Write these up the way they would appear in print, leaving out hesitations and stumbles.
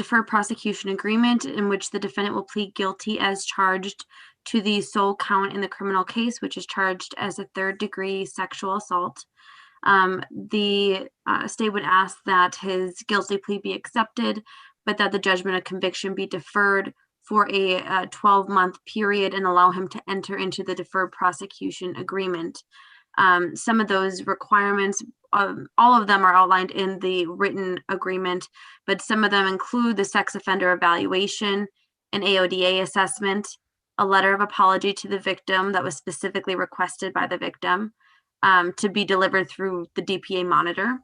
deferred prosecution agreement in which the defendant will plead guilty as charged to the sole count in the criminal case, which is charged as a third-degree sexual assault. The state would ask that his guilty plea be accepted, but that the judgment of conviction be deferred for a 12-month period and allow him to enter into the deferred prosecution agreement. Some of those requirements, all of them are outlined in the written agreement, but some of them include the sex offender evaluation, an AODA assessment, a letter of apology to the victim that was specifically requested by the victim, to be delivered through the DPA monitor,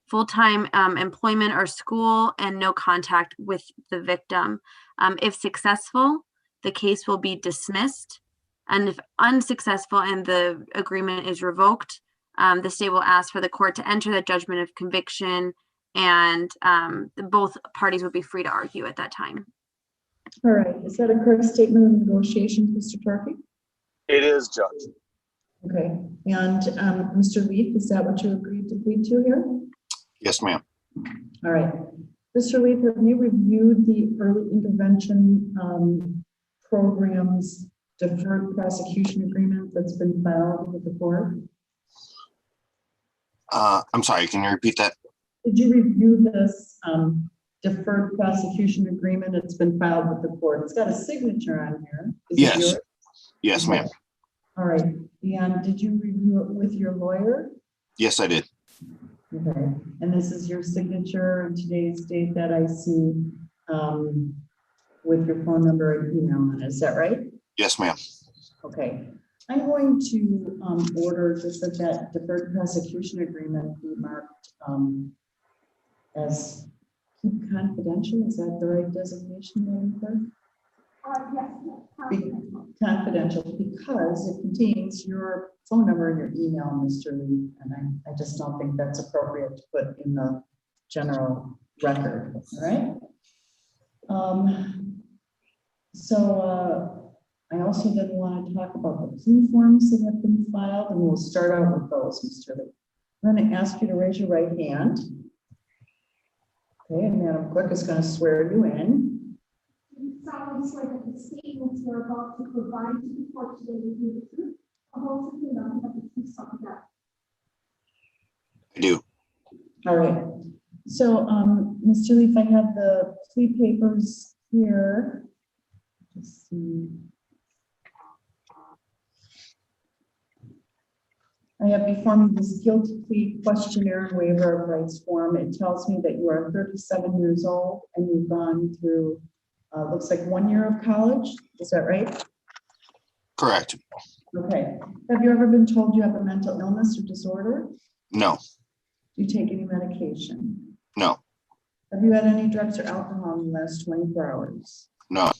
full-time employment or school, and no contact with the victim. If successful, the case will be dismissed. And if unsuccessful and the agreement is revoked, the state will ask for the court to enter the judgment of conviction, and both parties would be free to argue at that time. All right. Is that a correct statement of negotiations, Mr. Torpy? It is, Judge. Okay. And Mr. Leaf, is that what you agreed to plead to here? Yes, ma'am. All right. Mr. Leaf, have you reviewed the early intervention program's deferred prosecution agreement that's been filed with the court? I'm sorry, can you repeat that? Did you review this deferred prosecution agreement? It's been filed with the court. It's got a signature on here. Is it Yes. yours? Yes, ma'am. All right. And did you review it with your lawyer? Yes, I did. Okay. And this is your signature and today's date that I see with your phone number and email on it. Is that right? Yes, ma'am. Okay. I'm going to order just that deferred prosecution agreement be marked as keep confidential. Is that the right designation, Madam Clerk? Yes. Confidential because it contains your phone number and your email, Mr. Lee, and I just don't think that's appropriate to put in the general record. All right. I also then want to talk about the plea forms that have been filed, and we'll start out with those, Mr. Lee. I'm going to ask you to raise your right hand. Okay, and Madam Clerk is going to swear you in. You solemnly swear that the statements you're about to provide to the court today will be the truth, the whole truth, and nothing but the truth, so help you God. I do. All right. So, Mr. Leaf, I have the plea papers here. Let's see. I have before me this guilty plea questionnaire and waiver of rights form. It tells me that you are 37 years old and you've gone through, looks like 1 year of college. Is that right? Correct. Okay. Have you ever been told you have a mental illness or disorder? No. Do you take any medication? No. Have you had any drugs or alcohol in the last 24 hours? No.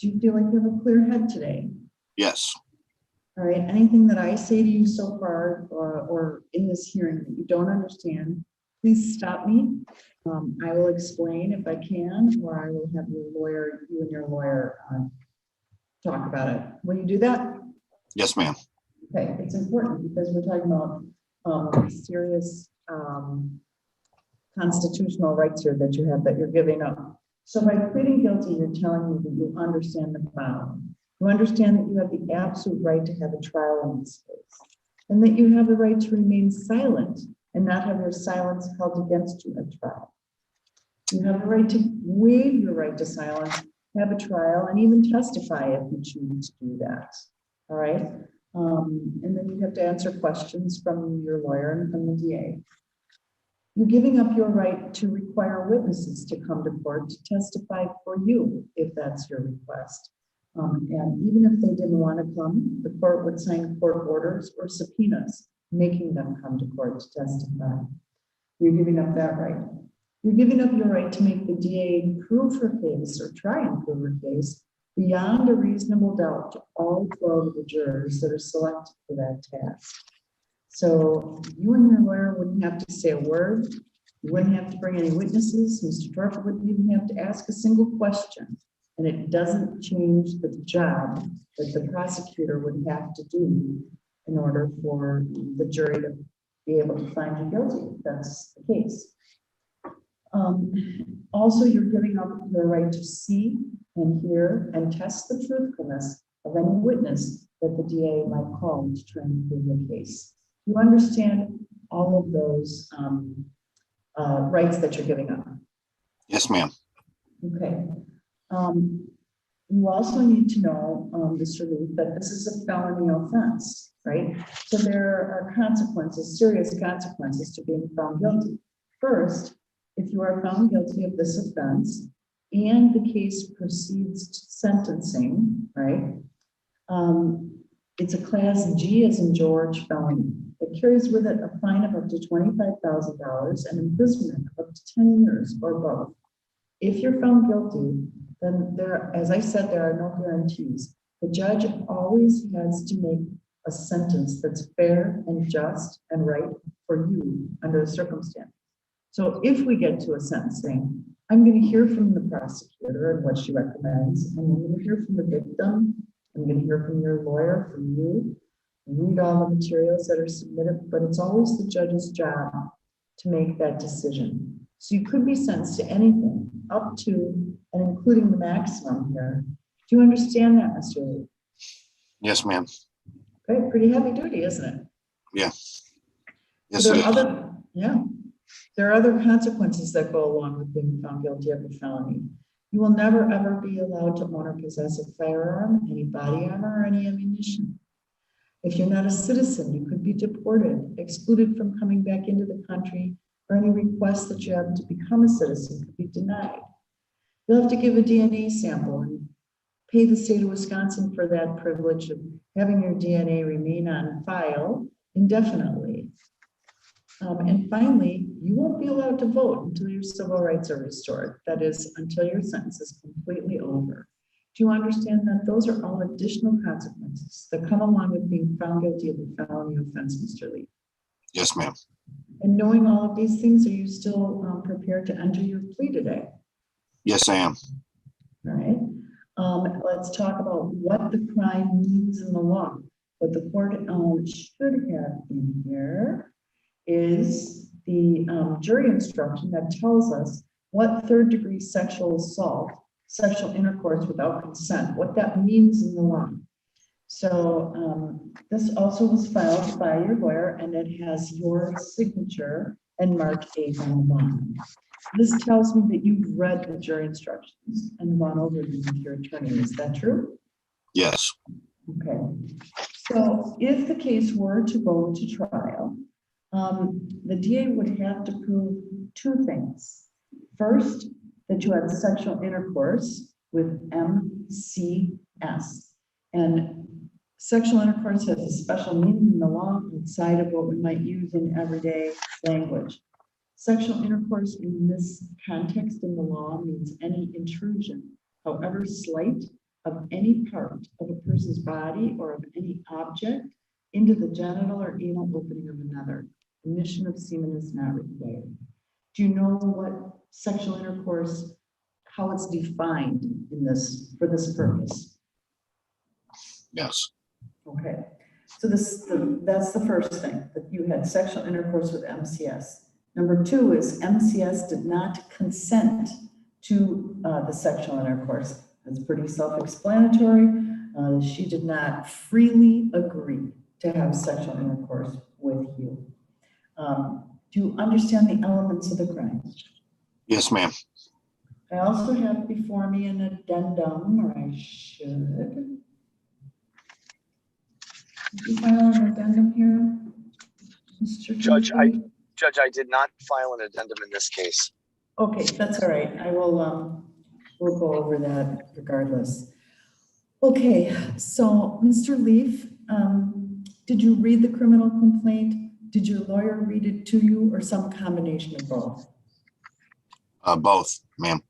Do you feel like you have a clear head today? Yes. All right, anything that I say to you so far or in this hearing that you don't understand, please stop me. I will explain if I can, or I will have you and your lawyer talk about it. Will you do that? Yes, ma'am. Okay, it's important because we're talking about serious constitutional rights here that you have that you're giving up. So by pleading guilty, you're telling me that you understand the following. You understand that you have the absolute right to have a trial in this case, and that you have the right to remain silent and not have your silence held against you at trial. You have the right to waive your right to silence, have a trial, and even testify if you choose to do that. All right. And then you have to answer questions from your lawyer and from the DA. You're giving up your right to require witnesses to come to court to testify for you if that's your request. And even if they didn't want to come, the court would sign court orders or subpoenas, making them come to court to testify. You're giving up that right. You're giving up your right to make the DA prove her case or try and prove her case beyond a reasonable doubt to all 12 of the jurors that are selected for that task. So you and your lawyer wouldn't have to say a word. You wouldn't have to bring any witnesses. Mr. Torpy wouldn't even have to ask a single question. And it doesn't change the job that the prosecutor would have to do in order for the jury to be able to find you guilty, if that's the case. Also, you're giving up your right to see and hear and test the truthfulness of any witness that the DA might call to try and prove your case. You understand all of those rights that you're giving up. Yes, ma'am. Okay. You also need to know, Mr. Lee, that this is a felony offense, right? So there are consequences, serious consequences to being found guilty. First, if you are found guilty of this offense and the case proceeds to sentencing, right? It's a class G as in George felony. It carries with it a fine of up to $25,000 and imprisonment of up to 10 years or both. If you're found guilty, then there, as I said, there are no guarantees. The judge always has to make a sentence that's fair and just and right for you under the circumstance. So if we get to a sentencing, I'm going to hear from the prosecutor and what she recommends, and I'm going to hear from the victim. I'm going to hear from your lawyer, from you, read all the materials that are submitted, but it's always the judge's job to make that decision. So you could be sentenced to anything up to and including the maximum here. Do you understand that, Mr. Lee? Yes, ma'am. Okay, pretty heavy duty, isn't it? Yeah. Yes, So it there are is. other, yeah, there are other consequences that go along with being found guilty of a felony. You will never, ever be allowed to own or possess a firearm, any body armor, or any ammunition. If you're not a citizen, you could be deported, excluded from coming back into the country, or any request that you have to become a citizen could be denied. You'll have to give a DNA sample and pay the state of Wisconsin for that privilege of having your DNA remain on file indefinitely. And finally, you won't be allowed to vote until your civil rights are restored. That is, until your sentence is completely over. Do you understand that those are all additional consequences that come along with being found guilty of a felony offense, Mr. Lee? Yes, ma'am. And knowing all of these things, are you still prepared to enter your plea today? Yes, I am. All right. Let's talk about what the crime means in the law. What the court should have in here is the jury instruction that tells us what third-degree sexual assault, sexual intercourse without consent, what that means in the law. So this also was filed by your lawyer, and it has your signature and marked date on the bottom. This tells me that you've read the jury instructions and gone over them with your attorney. Is that true? Yes. Okay. So if the case were to go to trial, the DA would have to prove two things. First, that you had sexual intercourse with MCS. And sexual intercourse has a special meaning in the law outside of what we might use in everyday language. Sexual intercourse in this context in the law means any intrusion, however slight, of any part of a person's body or of any object into the genital or anal opening of another. Emission of semen is not required. Do you know what sexual intercourse, how it's defined in this, for this purpose? Yes. Okay, so that's the first thing, that you had sexual intercourse with MCS. Number two is MCS did not consent to the sexual intercourse. That's pretty self-explanatory. She did not freely agree to have sexual intercourse with you. Do you understand the elements of the crime? Yes, ma'am. I also have before me an addendum, or I should. Did you file an addendum here, Mr. Judge, Kingsley? Judge, I did not file an addendum in this case. Okay, that's all right. I will, we'll go over that regardless. Okay, so Mr. Leaf, did you read the criminal complaint? Did your lawyer read it to you, or some combination of both? Both, ma'am.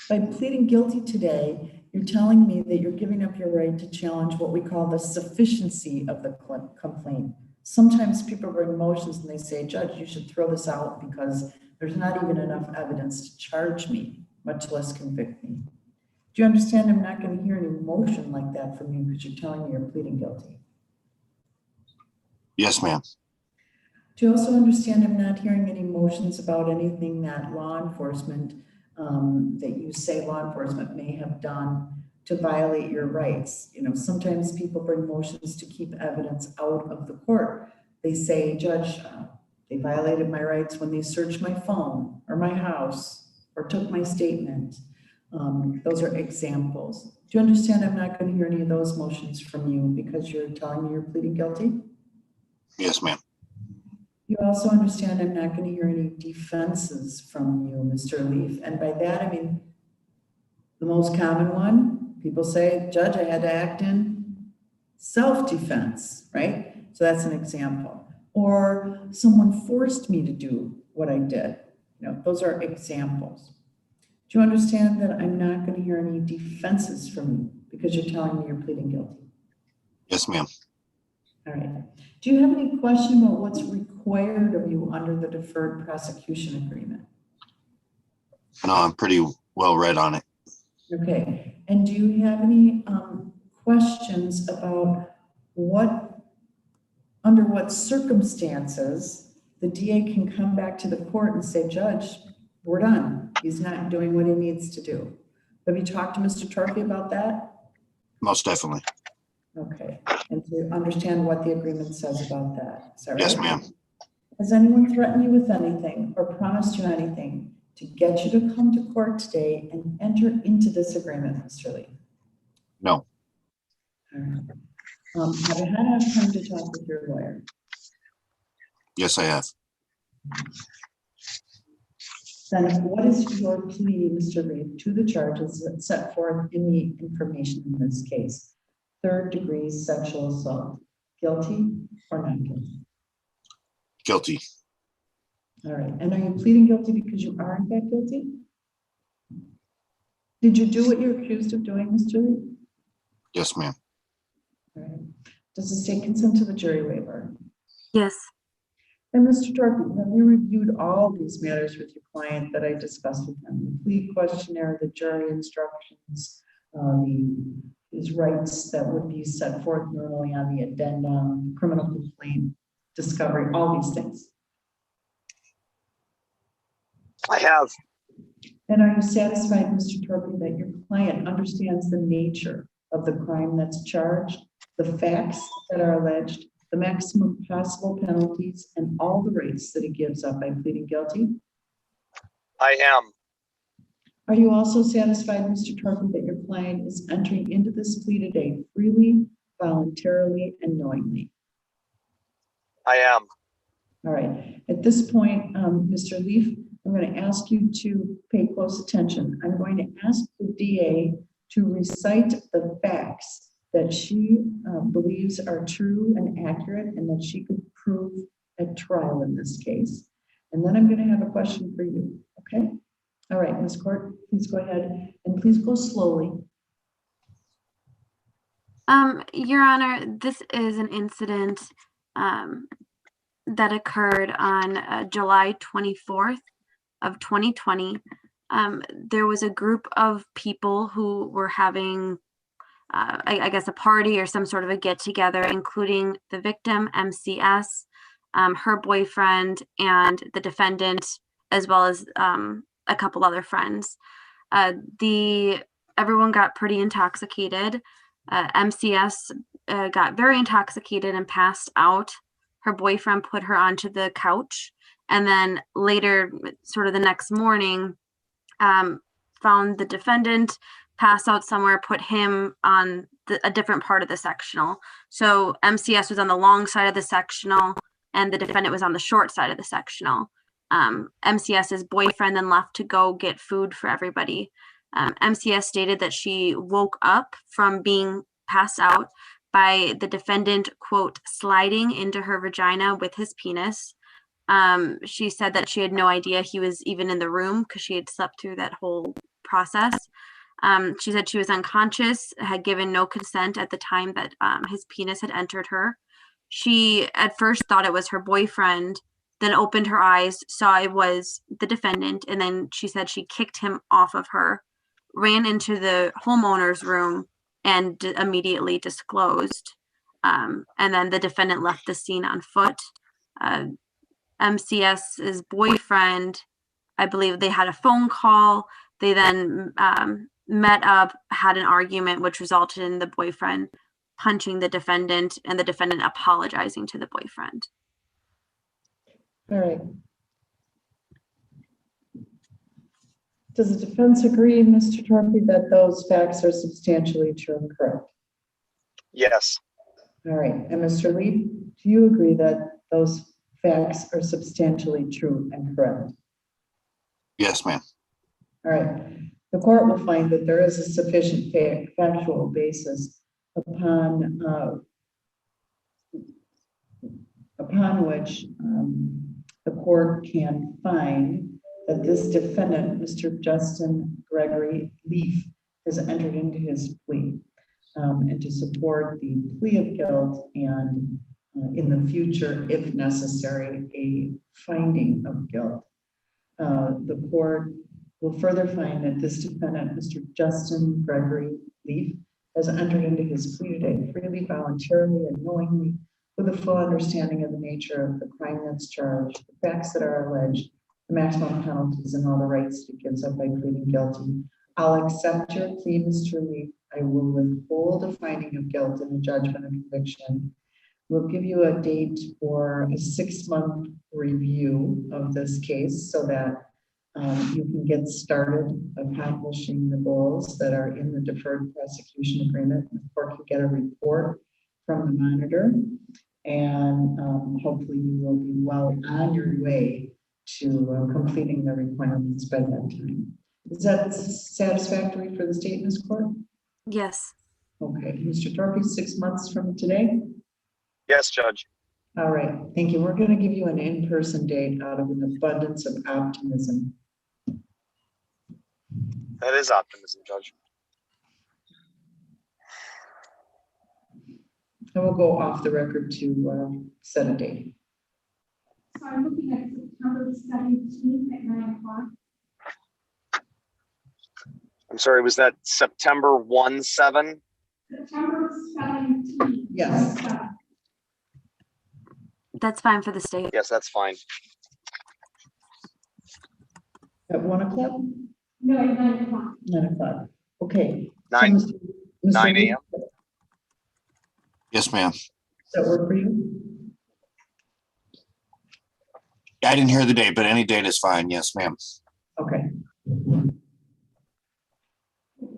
By pleading guilty today, you're telling me that you're giving up your right to challenge what we call the sufficiency of the complaint. Sometimes people bring motions and they say, Judge, you should throw this out because there's not even enough evidence to charge me, much less convict me. Do you understand I'm not going to hear any motion like that from you because you're telling me you're pleading guilty? Yes, ma'am. Do you also understand I'm not hearing any motions about anything that law enforcement that you say law enforcement may have done to violate your rights. You know, sometimes people bring motions to keep evidence out of the court. They say, Judge, they violated my rights when they searched my phone or my house or took my statement. Those are examples. Do you understand I'm not going to hear any of those motions from you because you're telling me you're pleading guilty? Yes, ma'am. You also understand I'm not going to hear any defenses from you, Mr. Leaf. And by that, I mean, the most common one, people say, Judge, I had to act in self-defense, right? So that's an example. Or someone forced me to do what I did. You know, those are examples. Do you understand that I'm not going to hear any defenses from you because you're telling me you're pleading guilty? Yes, ma'am. All right. Do you have any question about what's required of you under the deferred prosecution agreement? No, I'm pretty well read on it. Okay. And do you have any questions about under what circumstances the DA can come back to the court and say, Judge, we're done. He's not doing what he needs to do. Have you talked to Mr. Torpey about that? Most definitely. Okay. And to understand what the agreement says about that. Is that right? Yes, ma'am. Has anyone threatened you with anything or promised you anything to get you to come to court today and enter into this agreement, Mr. Lee? No. All right. Have you had enough time to talk with your lawyer? Yes, I have. Then what is your plea, Mr. Lee, to the charges that set forth in the information in this case? 3rd-degree sexual assault. Guilty or not guilty? Guilty. All right. And are you pleading guilty because you are in fact guilty? Did you do what you're accused of doing, Mr. Lee? Yes, ma'am. All right. Does the state consent to the jury waiver? Yes. And Mr. Torpey, have you reviewed all these matters with your client that I discussed with him? The plea questionnaire, the jury instructions, his rights that would be set forth normally on the addendum, criminal complaint, discovery, all these things. I have. And are you satisfied, Mr. Torpey, that your client understands the nature of the crime that's charged, the facts that are alleged, the maximum possible penalties, and all the rights that he gives up by pleading guilty? I am. Are you also satisfied, Mr. Torpey, that your client is entering into this plea today freely, voluntarily, and knowingly? I am. All right. At this point, Mr. Leaf, I'm going to ask you to pay close attention. I'm going to ask the DA to recite the facts that she believes are true and accurate and that she could prove at trial in this case. And then I'm going to have a question for you, okay? All right, Ms. Court, please go ahead and please go slowly. Your Honor, this is an incident that occurred on July 24th of 2020. There was a group of people who were having, I guess, a party or some sort of a get-together, including the victim, MCS, her boyfriend, and the defendant, as well as a couple other friends. Everyone got pretty intoxicated. MCS got very intoxicated and passed out. Her boyfriend put her onto the couch, and then later, sort of the next morning, found the defendant passed out somewhere, put him on a different part of the sectional. So MCS was on the long side of the sectional, and the defendant was on the short side of the sectional. MCS's boyfriend then left to go get food for everybody. MCS stated that she woke up from being passed out by the defendant, quote, sliding into her vagina with his penis. She said that she had no idea he was even in the room because she had slept through that whole process. She said she was unconscious, had given no consent at the time that his penis had entered her. She at first thought it was her boyfriend, then opened her eyes, saw it was the defendant, and then she said she kicked him off of her, ran into the homeowner's room, and immediately disclosed. And then the defendant left the scene on foot. MCS's boyfriend, I believe they had a phone call. They then met up, had an argument, which resulted in the boyfriend punching the defendant and the defendant apologizing to the boyfriend. All right. Does the defense agree, Mr. Torpey, that those facts are substantially true and correct? Yes. All right, and Mr. Lee, do you agree that those facts are substantially true and correct? Yes, ma'am. All right, the court will find that there is a sufficient factual basis upon which the court can find that this defendant, Mr. Justin Gregory Leaf, has entered into his plea, and to support the plea of guilt and in the future, if necessary, a finding of guilt. The court will further find that this defendant, Mr. Justin Gregory Leaf, has entered into his plea today freely, voluntarily, and knowingly, with a full understanding of the nature of the crime that's charged, the facts that are alleged, the maximum penalties, and all the rights it gives up by pleading guilty. I'll accept your plea, Mr. Leaf. I will withhold a finding of guilt in the judgment of conviction. We'll give you a date for a 6-month review of this case so that you can get started accomplishing the goals that are in the deferred prosecution agreement. The court can get a report from the monitor, and hopefully you will be well on your way to completing the requirements by that time. Is that satisfactory for the state in this court? Yes. Okay, Mr. Torpey, 6 months from today? Yes, Judge. All right, thank you. We're going to give you an in-person date out of an abundance of optimism. That is optimism, Judge. And we'll go off the record to set a date. So I'm looking at September 17th at 9 o'clock. I'm sorry, was that September 1/7? September 17th. Yes. That's fine for the state. Yes, that's fine. At 1 o'clock? No, at 9 o'clock. 9 o'clock. Okay. So 9 Mr. 9 Lee, a.m. Yes, ma'am. Does that work for you? I didn't hear the date, but any date is fine. Yes, ma'am. Okay.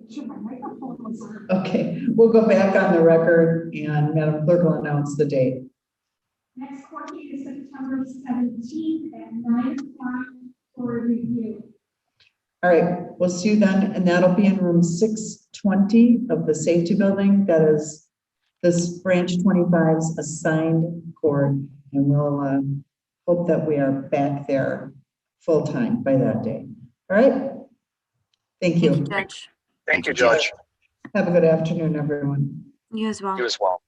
Sure, my microphone was on. Okay, we'll go back on the record and Madam Clerk will announce the date. Next court date is September 17th at 9 o'clock for a review. All right, we'll see you then, and that'll be in room 620 of the safety building. That is this branch 25's assigned court, and we'll hope that we are back there full time by that day. All right? Thank Thank you. you, Judge. Thank you, Judge. Have a good afternoon, everyone. You as well. You as well.